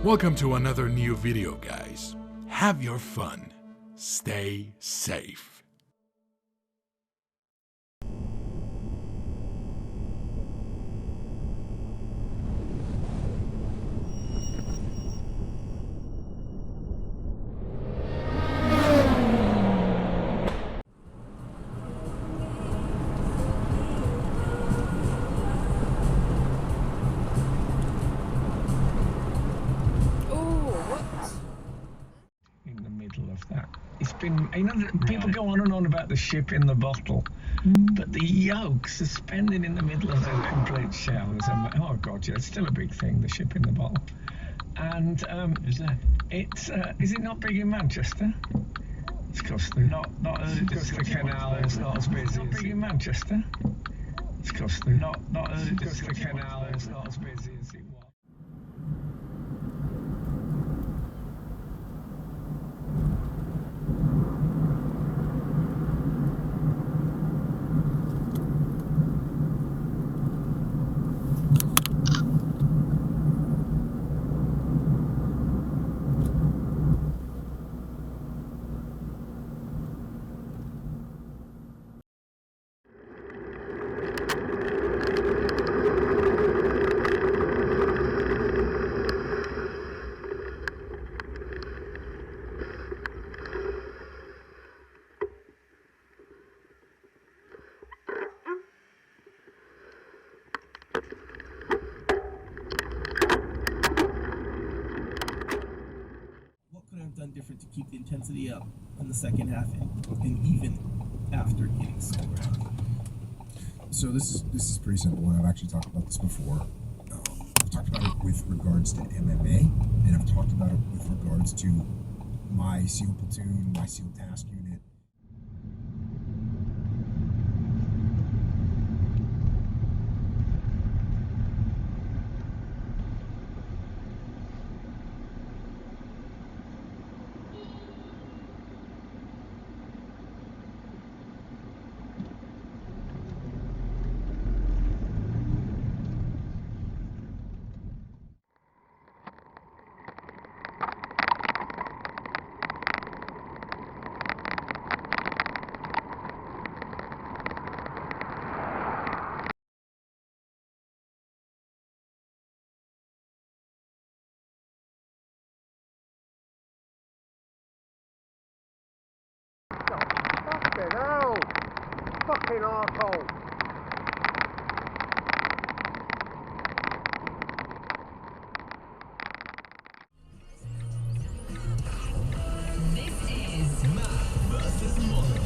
Welcome to another new video, guys. Have your fun. Stay safe. You know, people go on and on about the ship in the bottle, but the yoke suspended in the middle of the complete shells. Oh god, yeah, it's still a big thing, the ship in the bottle. And is it not big in Manchester? It's because the canal is not as busy. It's not big in Manchester. It's because the canal is not as busy as it was. Done different to keep the intensity up in the second half and even after getting snow around? So this is pretty simple, and I've actually talked about this before. I've talked about it with regards to MMA, and I've talked about it with regards to my SEAL platoon, my SEAL task unit. Fucking hell! Fucking arsehole! This is Matt versus Molly.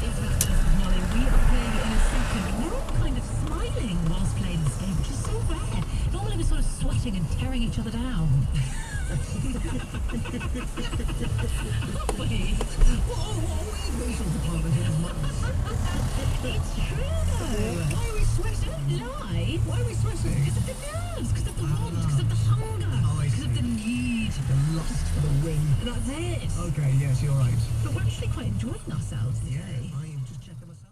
It's Matt versus Molly. We are playing in a second. We're all kind of smiling whilst playing this game, which is so rare. Normally we're sort of sweating and tearing each other down. Wait. Whoa, emotional department here is It's true though. Why are we sweating? Lie. Why are we sweating? Because of the nerves, because of the want, because of the hunger, because of the need, the lust for the win. That's it. Okay, yes, you're right. But we're actually quite enjoying ourselves today. I am just checking myself.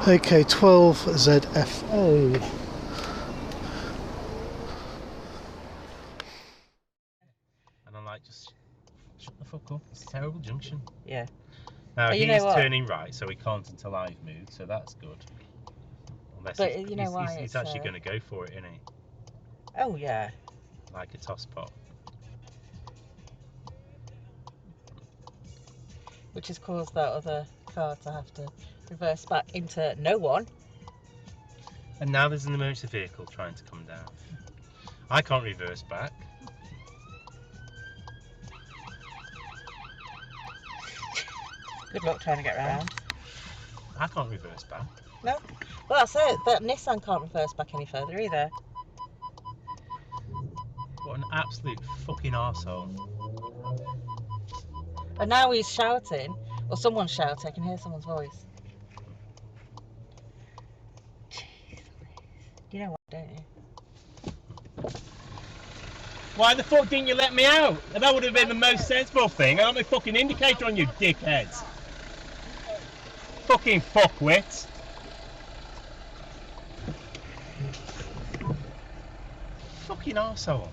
Okay, 12ZFO. And I'm like, just shut the fuck up. It's a terrible junction. Yeah. Now But he's you know what? turning right, so he can't until I've moved, so that's good. Unless But you know why he's it's, actually going to go for it, isn't he? Oh yeah. Like a toss pot. Which has caused that other car to have to reverse back into no one. And now there's an emergency vehicle trying to come down. I can't reverse back. Good luck trying to get round. I can't reverse back. No? Well, that's it. That Nissan can't reverse back any further either. What an absolute fucking arsehole. And now he's shouting, or someone's shouting. I can hear someone's voice. Jeez. You know what, don't you? Why the fuck didn't you let me out? That would have been the most sensible thing. I got my fucking indicator on, you dickheads. Fucking fuckwits. Fucking arsehole.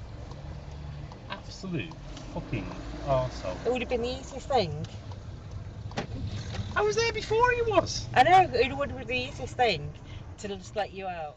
Absolute fucking arsehole. It would have been the easiest thing. I was there before he was. I know, it would have been the easiest thing to just let you out.